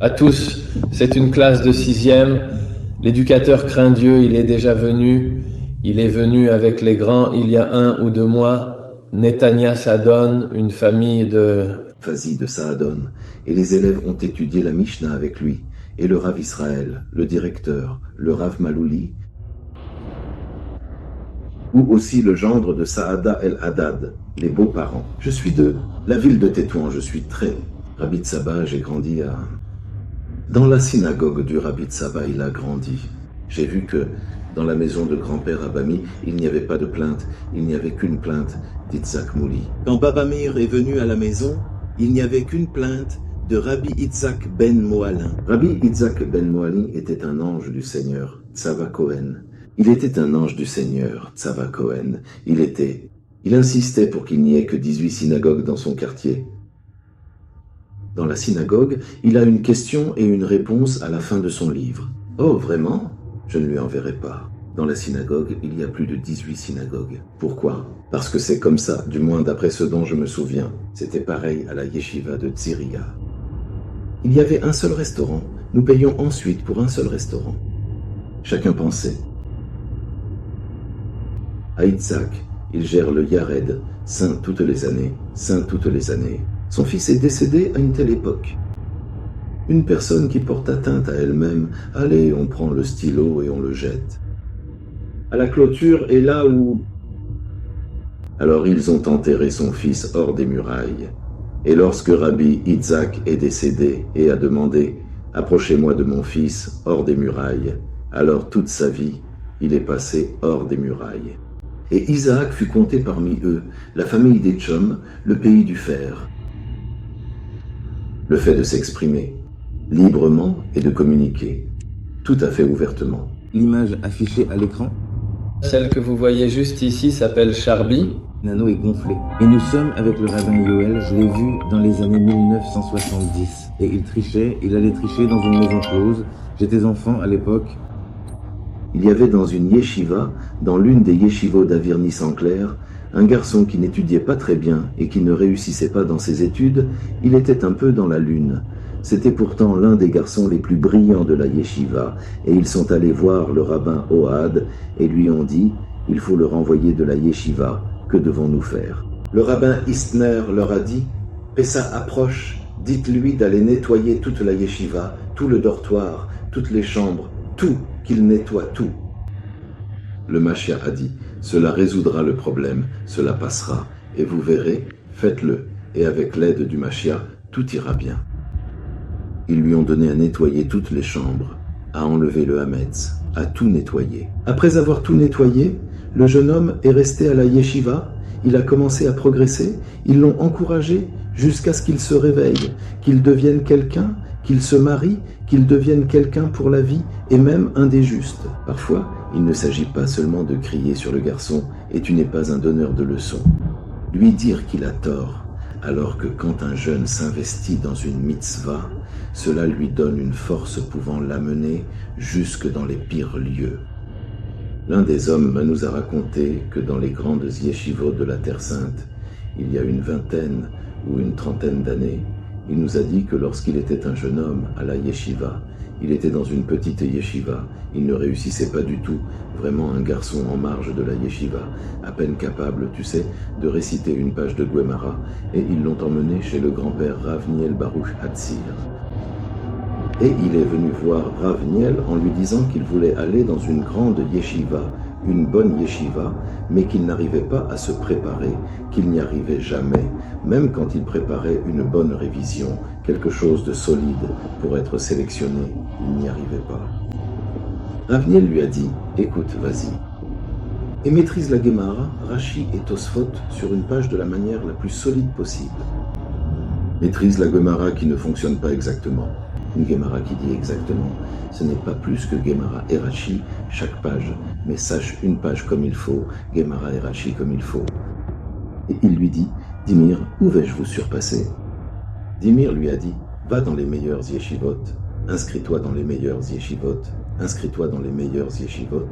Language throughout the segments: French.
À tous, c'est une classe de sixième. L'éducateur craint Dieu, il est déjà venu. Il est venu avec les grands il y a 1 ou 2 mois. Netanya Sadon, une famille de... Fazi de Saadon, et les élèves ont étudié la Mishnah avec lui, et le Rav Israël, le directeur, le Rav Malouli, ou aussi le gendre de Saada el-Haddad, les beaux-parents. Je suis de la ville de Tétouan, je suis très Rabbi Tsaba, j'ai grandi à... Dans la synagogue du Rabbi Tsaba, il a grandi. J'ai vu que dans la maison de grand-père Abami, il n'y avait pas de plainte, il n'y avait qu'une plainte d'Itzhak Mouli. Quand Baba Meir est venu à la maison, il n'y avait qu'une plainte de Rabbi Itzhak ben Moalin. Rabbi Itzhak ben Moalin était un ange du Seigneur, Tzava Cohen. Il était un ange du Seigneur, Tzava Cohen. Il insistait pour qu'il n'y ait que 18 synagogues dans son quartier. Dans la synagogue, il a une question et une réponse à la fin de son livre. Oh, vraiment? Je ne lui enverrai pas. Dans la synagogue, il y a plus de 18 synagogues. Pourquoi? Parce que c'est comme ça, du moins d'après ce dont je me souviens. C'était pareil à la yeshiva de Tziriya. Il y avait un seul restaurant. Nous payions ensuite pour un seul restaurant. Chacun pensait. À Itzhak, il gère le Yared, saint toutes les années, saint toutes les années. Son fils est décédé à une telle époque. Une personne qui porte atteinte à elle-même, allez, on prend le stylo et on le jette. À la clôture est là où... Alors ils ont enterré son fils hors des murailles. Et lorsque Rabbi Itzhak est décédé et a demandé « Approchez-moi de mon fils hors des murailles », alors toute sa vie, il est passé hors des murailles. Et Isaac fut compté parmi eux, la famille des Tchom, le pays du fer. Le fait de s'exprimer librement et de communiquer, tout à fait ouvertement. L'image affichée à l'écran, Celle que vous voyez juste ici s'appelle Charbi. Nano est gonflé. Et nous sommes avec le rabbin Yoel, je l'ai vu dans les années 1970. Et il trichait, il allait tricher dans une maison close. J'étais enfant à l'époque. Il y avait dans une yeshiva, dans l'une des yeshivot d'Avirny-Sanclair, un garçon qui n'étudiait pas très bien et qui ne réussissait pas dans ses études. Il était un peu dans la lune. C'était pourtant l'un des garçons les plus brillants de la yeshiva, et ils sont allés voir le rabbin Ohad et lui ont dit « Il faut le renvoyer de la yeshiva, que devons-nous faire ?» Le rabbin Istner leur a dit « Pessa approche, dites-lui d'aller nettoyer toute la yeshiva, tout le dortoir, toutes les chambres, tout, qu'il nettoie tout. » Le Mashiach a dit « Cela résoudra le problème, cela passera, et vous verrez, faites-le, et avec l'aide du Mashiach, tout ira bien. » Ils lui ont donné à nettoyer toutes les chambres, à enlever le hametz, à tout nettoyer. Après avoir tout nettoyé, le jeune homme est resté à la yeshiva, il a commencé à progresser, ils l'ont encouragé jusqu'à ce qu'il se réveille, qu'il devienne quelqu'un, qu'il se marie, qu'il devienne quelqu'un pour la vie et même un des justes. Parfois, il ne s'agit pas seulement de crier sur le garçon « et tu n'es pas un donneur de leçons ». Lui dire qu'il a tort, alors que quand un jeune s'investit dans une mitzvah, cela lui donne une force pouvant l'amener jusque dans les pires lieux. L'un des hommes nous a raconté que dans les grandes yeshivot de la Terre Sainte, il y a une vingtaine ou une trentaine d'années, il nous a dit que lorsqu'il était un jeune homme à la yeshiva, il était dans une petite yeshiva, il ne réussissait pas du tout, vraiment un garçon en marge de la yeshiva, à peine capable, tu sais, de réciter une page de Guémara, et ils l'ont emmené chez le grand-père Rav Niel Baruch Hatzir. Et il est venu voir Rav Niel en lui disant qu'il voulait aller dans une grande yeshiva, une bonne yeshiva, mais qu'il n'arrivait pas à se préparer, qu'il n'y arrivait jamais, même quand il préparait une bonne révision, quelque chose de solide pour être sélectionné, il n'y arrivait pas. Rav Niel lui a dit « Écoute, vas-y, et maîtrise la Gemara, Rashi et Tosfot sur une page de la manière la plus solide possible. Maîtrise la Gemara qui ne fonctionne pas exactement. Une Gemara qui dit exactement, ce n'est pas plus que Gemara et Rashi chaque page, mais sache une page comme il faut, Gemara et Rashi comme il faut. » Et il lui dit « Dimir, où vais-je vous surpasser ?» Dimir lui a dit « Va dans les meilleurs yeshivot, inscris-toi dans les meilleurs yeshivot, inscris-toi dans les meilleurs yeshivot. »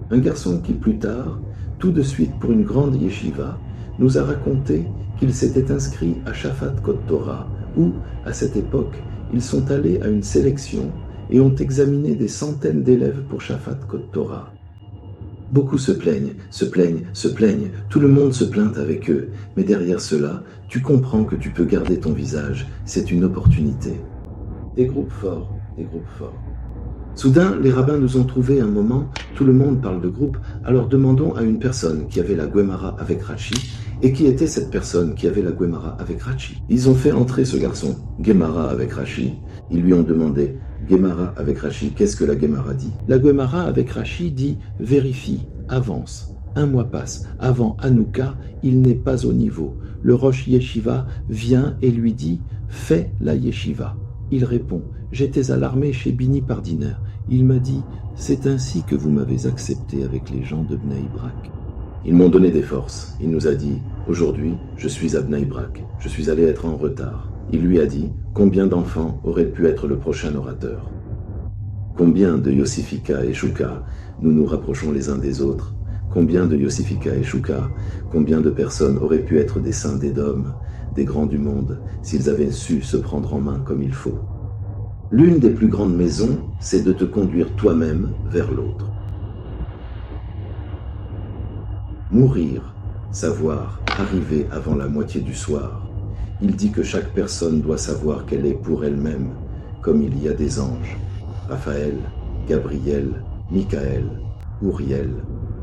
Un garçon qui plus tard, tout de suite pour une grande yeshiva, nous a raconté qu'il s'était inscrit à Shafat Kot Torah, où, à cette époque, ils sont allés à une sélection et ont examiné des centaines d'élèves pour Shafat Kot Torah. Beaucoup se plaignent, tout le monde se plaint avec eux, mais derrière cela, tu comprends que tu peux garder ton visage, c'est une opportunité. Des groupes forts, des groupes forts. Soudain, les rabbins nous ont trouvé un moment, tout le monde parle de groupe, alors demandons à une personne qui avait la Guémara avec Rachi, et qui était cette personne qui avait la Guémara avec Rachi. Ils ont fait entrer ce garçon, Guémara avec Rachi, ils lui ont demandé, Guémara avec Rachi, qu'est-ce que la Guémara dit? La Guémara avec Rachi dit, vérifie, avance. Un mois passe, avant Hanouka, il n'est pas au niveau. Le Rosh Yeshiva vient et lui dit, fais la Yeshiva. Il répond, j'étais à l'armée chez Bini Pardiner. Il m'a dit, c'est ainsi que vous m'avez accepté avec les gens de Bnei Brak. Ils m'ont donné des forces. Il nous a dit, aujourd'hui, je suis à Bnei Brak. Je suis allé être en retard. Il lui a dit, combien d'enfants auraient pu être le prochain orateur? Combien de Yossifika et Shuka nous nous rapprochons les uns des autres? Combien de Yossifika et Shuka, combien de personnes auraient pu être des saints d'Édom, des grands du monde, s'ils avaient su se prendre en main comme il faut? L'une des plus grandes maisons, c'est de te conduire toi-même vers l'autre. Mourir, savoir, arriver avant la moitié du soir. Il dit que chaque personne doit savoir qu'elle est pour elle-même, comme il y a des anges. Raphaël, Gabriel, Michaël, Uriel.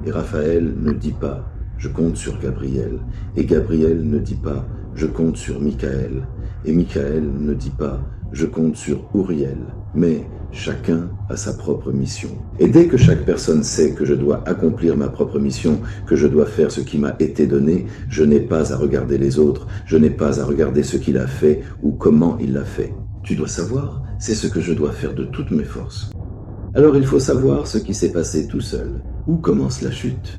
Et Raphaël ne dit pas « je compte sur Gabriel » et Gabriel ne dit pas « je compte sur Michaël » et Michaël ne dit pas « je compte sur Uriel », mais chacun a sa propre mission. Et dès que chaque personne sait que je dois accomplir ma propre mission, que je dois faire ce qui m'a été donné, je n'ai pas à regarder les autres, je n'ai pas à regarder ce qu'il a fait ou comment il l'a fait. Tu dois savoir, c'est ce que je dois faire de toutes mes forces. Alors il faut savoir ce qui s'est passé tout seul. Où commence la chute?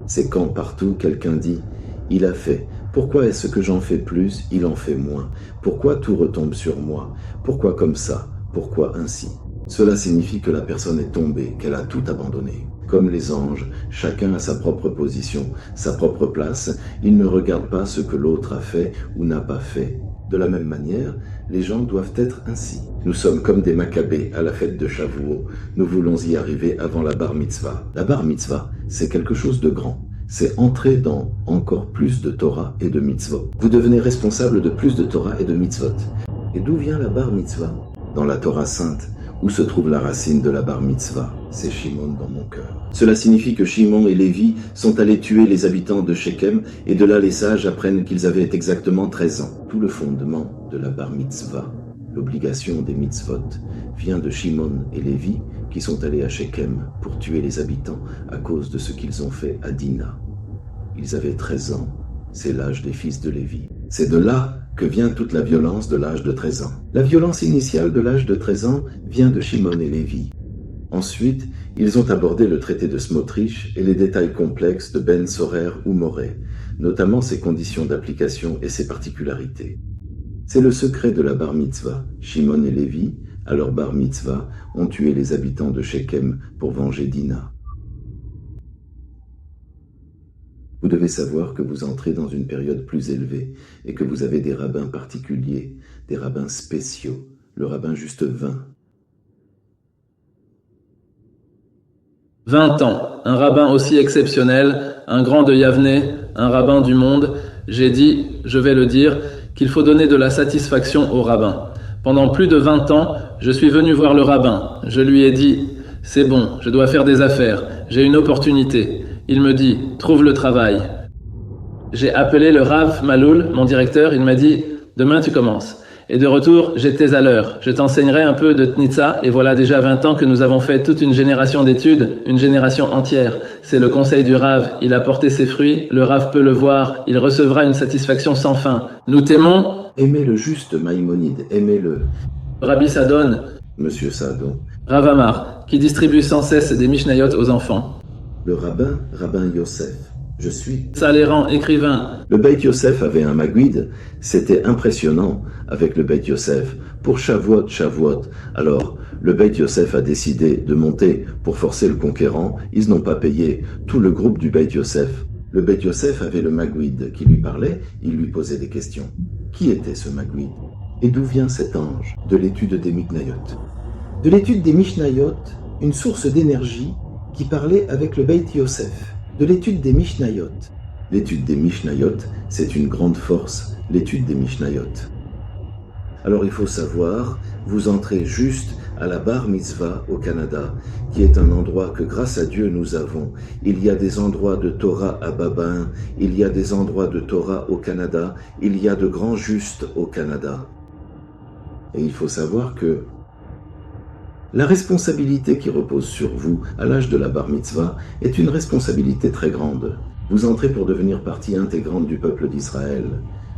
C'est quand partout quelqu'un dit « il a fait ». Pourquoi est-ce que j'en fais plus, il en fait moins? Pourquoi tout retombe sur moi? Pourquoi comme ça? Pourquoi ainsi? Cela signifie que la personne est tombée, qu'elle a tout abandonné. Comme les anges, chacun a sa propre position, sa propre place. Il ne regarde pas ce que l'autre a fait ou n'a pas fait. De la même manière, les gens doivent être ainsi. Nous sommes comme des Maccabées à la fête de Shavuot. Nous voulons y arriver avant la bar mitzvah. La bar mitzvah, c'est quelque chose de grand. C'est entrer dans encore plus de Torah et de mitzvot. Vous devenez responsable de plus de Torah et de mitzvot. Et d'où vient la bar mitzvah? Dans la Torah sainte, où se trouve la racine de la bar mitzvah? C'est Shimon dans mon cœur. Cela signifie que Shimon et Lévi sont allés tuer les habitants de Shechem, et de là les sages apprennent qu'ils avaient exactement 13 ans. Tout le fondement de la bar mitzvah, l'obligation des mitzvot, vient de Shimon et Lévi, qui sont allés à Shechem pour tuer les habitants à cause de ce qu'ils ont fait à Dina. Ils avaient 13 ans, c'est l'âge des fils de Lévi. C'est de là que vient toute la violence de l'âge de 13 ans. La violence initiale de l'âge de 13 ans vient de Shimon et Lévi. Ensuite, ils ont abordé le traité de Smotrich et les détails complexes de Ben Sorer ou Moré, notamment ses conditions d'application et ses particularités. C'est le secret de la bar mitzvah. Shimon et Lévi, à leur bar mitzvah, ont tué les habitants de Shechem pour venger Dina. Vous devez savoir que vous entrez dans une période plus élevée et que vous avez des rabbins particuliers, des rabbins spéciaux, le rabbin juste 20. 20 ans, un rabbin aussi exceptionnel, un grand de Yavne, un rabbin du monde. J'ai dit, je vais le dire, qu'il faut donner de la satisfaction au rabbin. Pendant plus de 20 ans, je suis venu voir le rabbin. Je lui ai dit, c'est bon, je dois faire des affaires, j'ai une opportunité. Il me dit, trouve le travail. J'ai appelé le Rav Maloul, mon directeur, il m'a dit, demain tu commences. Et de retour, j'étais à l'heure. Je t'enseignerai un peu de Tnitza, et voilà déjà 20 ans que nous avons fait toute une génération d'études, une génération entière. C'est le conseil du Rav, il a porté ses fruits, le Rav peut le voir, il recevra une satisfaction sans fin. Nous t'aimons. Aimez le juste Maïmonide, aimez-le. Rabbi Sadon, Monsieur Sadon. Rav Amar, qui distribue sans cesse des Mishnayot aux enfants. Le rabbin Yosef. Je suis. Saléran, écrivain. Le Beit Yosef avait un maguide. C'était impressionnant avec le Beit Yosef. Pour Shavuot. Alors, le Beit Yosef a décidé de monter pour forcer le conquérant. Ils n'ont pas payé. Tout le groupe du Beit Yosef. Le Beit Yosef avait le maguide qui lui parlait. Il lui posait des questions. Qui était ce maguide? Et d'où vient cet ange? De l'étude des Mishnayot. De l'étude des Mishnayot, une source d'énergie qui parlait avec le Beit Yosef. De l'étude des Mishnayot. L'étude des Mishnayot, c'est une grande force, l'étude des Mishnayot. Alors il faut savoir, vous entrez juste à la Bar Mitzvah au Canada, qui est un endroit que grâce à Dieu nous avons. Il y a des endroits de Torah à Babin, il y a des endroits de Torah au Canada, il y a de grands justes au Canada. Et il faut savoir que la responsabilité qui repose sur vous à l'âge de la Bar Mitzvah est une responsabilité très grande. Vous entrez pour devenir partie intégrante du peuple d'Israël.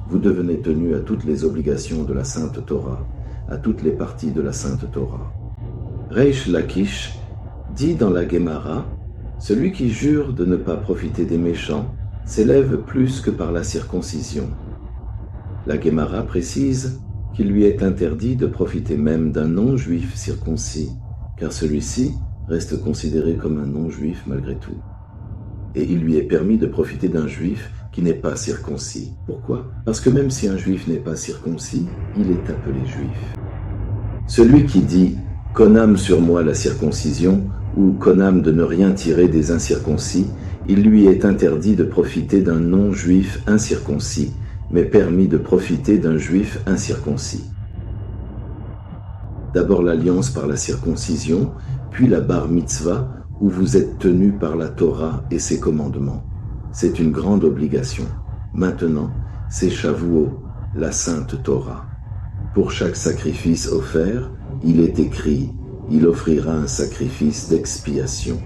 Vous devenez tenu à toutes les obligations de la Sainte Torah, à toutes les parties de la Sainte Torah. Reish Lakish dit dans la Gemara, « Celui qui jure de ne pas profiter des méchants s'élève plus que par la circoncision. » La Gemara précise qu'il lui est interdit de profiter même d'un non-juif circoncis, car celui-ci reste considéré comme un non-juif malgré tout. Et il lui est permis de profiter d'un juif qui n'est pas circoncis. Pourquoi? Parce que même si un juif n'est pas circoncis, il est appelé juif. Celui qui dit « Konam sur moi la circoncision » ou « Konam de ne rien tirer des incirconcis », il lui est interdit de profiter d'un non-juif incirconcis, mais permis de profiter d'un juif incirconcis. D'abord l'alliance par la circoncision, puis la bar mitzvah, où vous êtes tenu par la Torah et ses commandements. C'est une grande obligation. Maintenant, c'est Shavuot, la sainte Torah. Pour chaque sacrifice offert, il est écrit, il offrira un sacrifice d'expiation.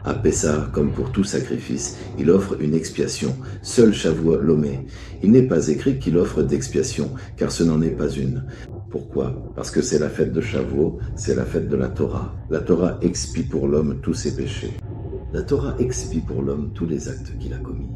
À Pessah, comme pour tout sacrifice, il offre une expiation. Seul Shavuot l'omet. Il n'est pas écrit qu'il offre d'expiation, car ce n'en est pas une. Pourquoi? Parce que c'est la fête de Shavuot, c'est la fête de la Torah. La Torah expie pour l'homme tous ses péchés. La Torah expie pour l'homme tous les actes qu'il a commis.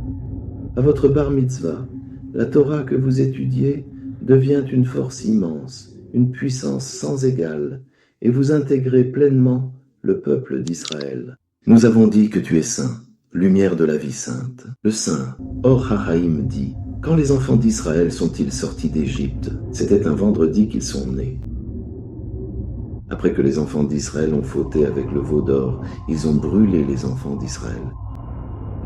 À votre bar mitzvah, la Torah que vous étudiez devient une force immense, une puissance sans égale, et vous intégrez pleinement le peuple d'Israël. Nous avons dit que tu es saint, lumière de la vie sainte. Le saint, Or HaHaïm dit, quand les enfants d'Israël sont-ils sortis d'Égypte? C'était un vendredi qu'ils sont nés. Après que les enfants d'Israël ont fauté avec le veau d'or, ils ont brûlé les enfants d'Israël.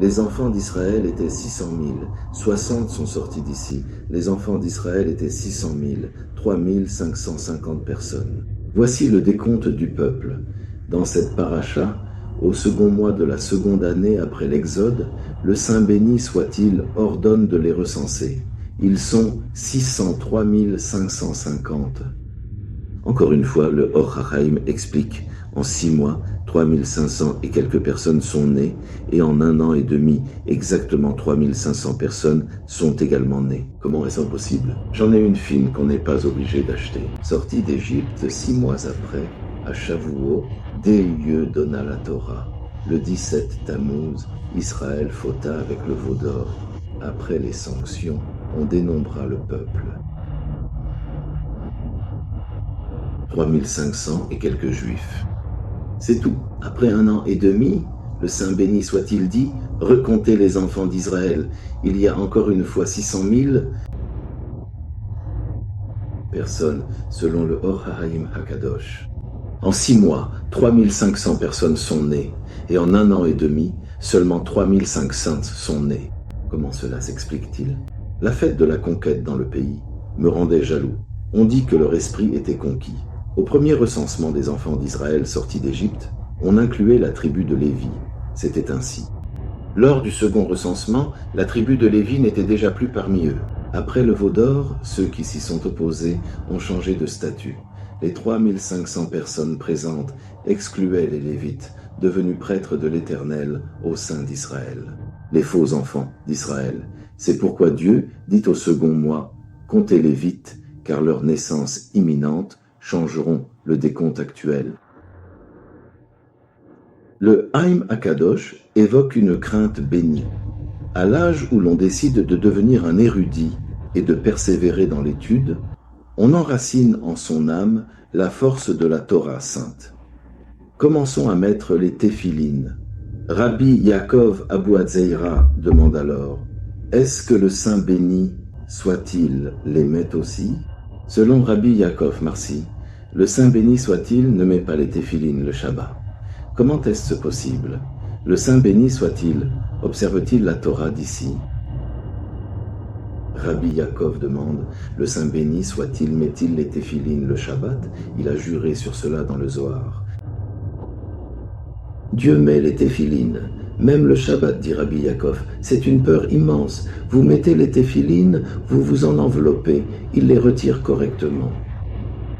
Les enfants d'Israël étaient 600 000, 60 sont sortis d'ici. Les enfants d'Israël étaient 600 000, 3 550 personnes. Voici le décompte du peuple. Dans cette paracha, au second mois de la seconde année après l'Exode, le Saint béni soit-il ordonne de les recenser. Ils sont 603 550. Encore une fois, le Or HaHaïm explique, en 6 mois, 3500 et quelques personnes sont nées, et en 1 an et demi, exactement 3500 personnes sont également nées. Comment est-ce possible? J'en ai une fine qu'on n'est pas obligé d'acheter. Sortie d'Égypte 6 mois après, à Shavuot, Dieu donna la Torah. Le 17 Tammuz, Israël fauta avec le veau d'or. Après les sanctions, on dénombra le peuple. 3500 et quelques juifs. C'est tout. Après 1 an et demi, le Saint béni soit-il dit, recomptez les enfants d'Israël. Il y a encore une fois 600 000 personnes, selon le Or HaHaïm HaKadosh. En 6 mois, 3500 personnes sont nées, et en 1 an et demi, seulement 3500 sont nées. Comment cela s'explique-t-il? La fête de la conquête dans le pays me rendait jaloux. On dit que leur esprit était conquis. Au premier recensement des enfants d'Israël sortis d'Égypte, on incluait la tribu de Lévi. C'était ainsi. Lors du second recensement, la tribu de Lévi n'était déjà plus parmi eux. Après le veau d'or, ceux qui s'y sont opposés ont changé de statut. Les 3500 personnes présentes excluaient les Lévites, devenus prêtres de l'Éternel au sein d'Israël. Les faux enfants d'Israël. C'est pourquoi Dieu dit au second mois, comptez-les vite, car leur naissance imminente changeront le décompte actuel. Le Haïm Akadosh évoque une crainte bénie. À l'âge où l'on décide de devenir un érudit et de persévérer dans l'étude, on enracine en son âme la force de la Torah sainte. Commençons à mettre les téphilines. Rabbi Yaakov Abou Hatzeira demande alors, est-ce que le Saint béni soit-il les met aussi? Selon Rabbi Yaakov Marci, le Saint béni soit-il ne met pas les téphilines le Shabbat. Comment est-ce possible? Le Saint béni soit-il observe-t-il la Torah d'ici? Rabbi Yaakov demande, le Saint béni soit-il met-il les téphilines le Shabbat? Il a juré sur cela dans le Zohar. Dieu met les téphilines, même le Shabbat, dit Rabbi Yaakov. C'est une peur immense. Vous mettez les téphilines, vous vous en enveloppez, il les retire correctement.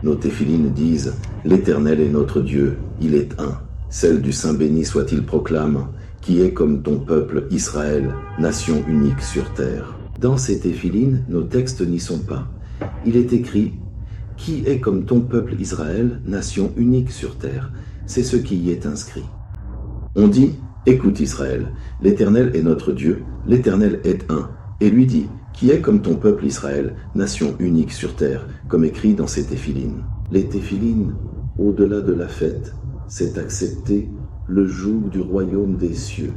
Nos téphilines disent, l'Éternel est notre Dieu, il est un. Celle du Saint béni soit-il proclame, qui est comme ton peuple Israël, nation unique sur terre. Dans ces téphilines, nos textes n'y sont pas. Il est écrit, qui est comme ton peuple Israël, nation unique sur terre. C'est ce qui y est inscrit. On dit, écoute Israël, l'Éternel est notre Dieu, l'Éternel est un. Et lui dit, qui est comme ton peuple Israël, nation unique sur terre, comme écrit dans ces téphilines. Les téphilines, au-delà de la fête, c'est accepter le joug du royaume des cieux.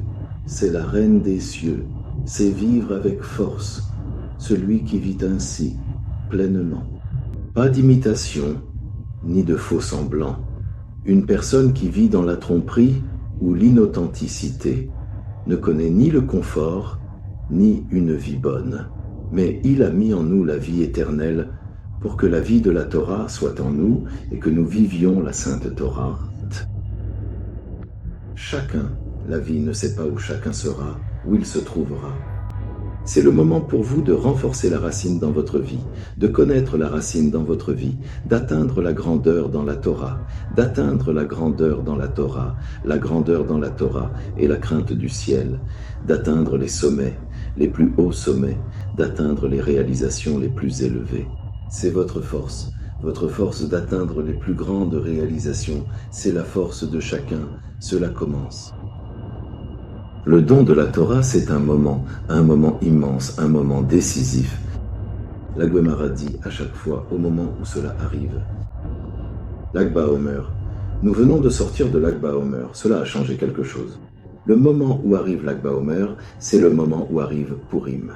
C'est la reine des cieux, c'est vivre avec force, celui qui vit ainsi, pleinement. Pas d'imitation, ni de faux semblants. Une personne qui vit dans la tromperie ou l'inauthenticité ne connaît ni le confort, ni une vie bonne. Mais il a mis en nous la vie éternelle pour que la vie de la Torah soit en nous et que nous vivions la sainte Torah. Chacun, la vie ne sait pas où chacun sera, où il se trouvera. C'est le moment pour vous de renforcer la racine dans votre vie, de connaître la racine dans votre vie, d'atteindre la grandeur dans la Torah, d'atteindre la grandeur dans la Torah, la grandeur dans la Torah et la crainte du ciel, d'atteindre les sommets, les plus hauts sommets, d'atteindre les réalisations les plus élevées. C'est votre force d'atteindre les plus grandes réalisations, c'est la force de chacun, cela commence. Le don de la Torah, c'est un moment immense, un moment décisif. La Gemara dit à chaque fois au moment où cela arrive. Lag BaOmer. Nous venons de sortir de Lag BaOmer, cela a changé quelque chose. Le moment où arrive Lag BaOmer, c'est le moment où arrive Purim.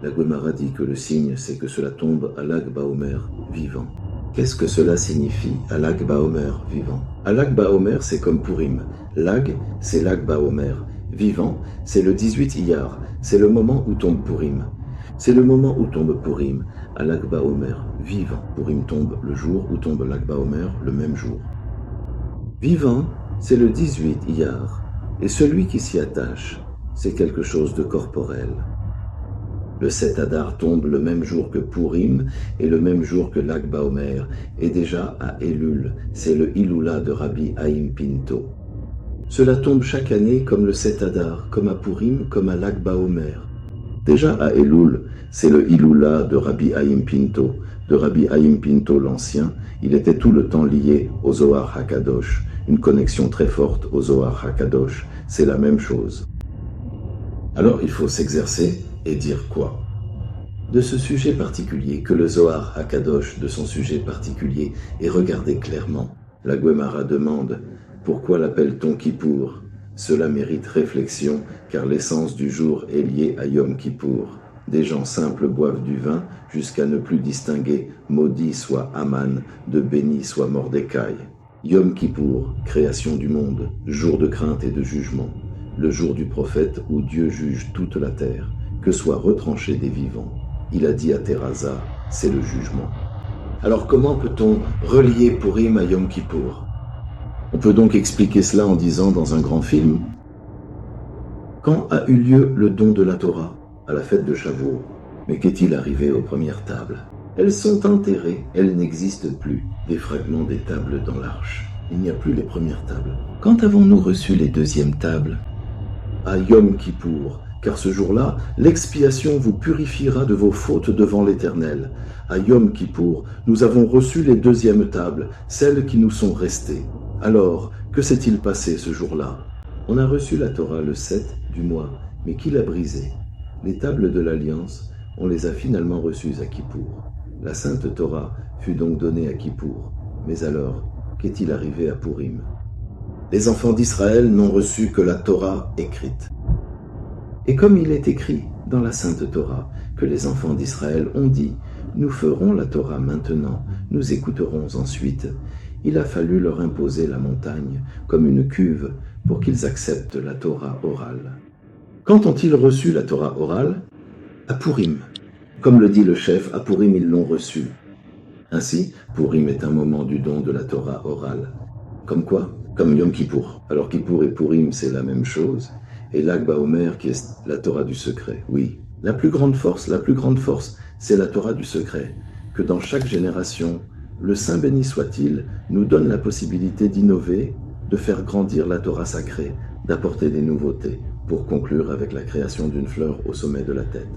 La Gemara dit que le signe, c'est que cela tombe à Lag BaOmer vivant. Qu'est-ce que cela signifie, à Lag BaOmer vivant? À Lag BaOmer, c'est comme Purim. Lag, c'est Lag BaOmer. Vivant, c'est le 18 Iyar, c'est le moment où tombe Purim. C'est le moment où tombe Purim, à Lag BaOmer, vivant. Purim tombe le jour où tombe Lag BaOmer, le même jour. Vivant, c'est le 18 Iyar, et celui qui s'y attache, c'est quelque chose de corporel. Le 7 Adar tombe le même jour que Purim et le même jour que Lag BaOmer, et déjà à Elul, c'est le Iloula de Rabbi Haïm Pinto. Cela tombe chaque année comme le 7 Adar, comme à Purim, comme à Lag BaOmer. Déjà à Elul, c'est le Iloula de Rabbi Haïm Pinto. De Rabbi Haïm Pinto l'Ancien, il était tout le temps lié au Zohar HaKadosh, une connexion très forte au Zohar HaKadosh, c'est la même chose. Alors il faut s'exercer et dire quoi? De ce sujet particulier, que le Zohar HaKadosh de son sujet particulier est regardé clairement. La Gemara demande, pourquoi l'appelle-t-on Kippour? Cela mérite réflexion, car l'essence du jour est liée à Yom Kippour. Des gens simples boivent du vin jusqu'à ne plus distinguer maudit soit Aman, de béni soit Mordecai. Yom Kippour, création du monde, jour de crainte et de jugement, le jour du prophète où Dieu juge toute la terre, que soit retranché des vivants. Il a dit à Terasa, c'est le jugement. Alors comment peut-on relier Purim à Yom Kippour? On peut donc expliquer cela en disant dans un grand film. Quand a eu lieu le don de la Torah? À la fête de Shavuot. Mais qu'est-il arrivé aux premières tables? Elles sont enterrées, elles n'existent plus. Des fragments des tables dans l'arche. Il n'y a plus les premières tables. Quand avons-nous reçu les deuxièmes tables? À Yom Kippour, car ce jour-là, l'expiation vous purifiera de vos fautes devant l'Éternel. À Yom Kippour, nous avons reçu les deuxièmes tables, celles qui nous sont restées. Alors, que s'est-il passé ce jour-là? On a reçu la Torah le 7 du mois, mais qui l'a brisée? Les tables de l'Alliance, on les a finalement reçues à Kippour. La Sainte Torah fut donc donnée à Kippour. Mais alors, qu'est-il arrivé à Purim? Les enfants d'Israël n'ont reçu que la Torah écrite. Et comme il est écrit dans la Sainte Torah que les enfants d'Israël ont dit « Nous ferons la Torah maintenant, nous écouterons ensuite ». Il a fallu leur imposer la montagne comme une cuve pour qu'ils acceptent la Torah orale. Quand ont-ils reçu la Torah orale? À Pourim. Comme le dit le chef, à Pourim ils l'ont reçue. Ainsi, Pourim est un moment du don de la Torah orale. Comme quoi? Comme Yom Kippour. Alors Kippour et Pourim c'est la même chose. Et Lag Baomer qui est la Torah du secret, oui. La plus grande force, c'est la Torah du secret. Que dans chaque génération, le Saint béni soit-il, nous donne la possibilité d'innover, de faire grandir la Torah sacrée, d'apporter des nouveautés, pour conclure avec la création d'une fleur au sommet de la tête.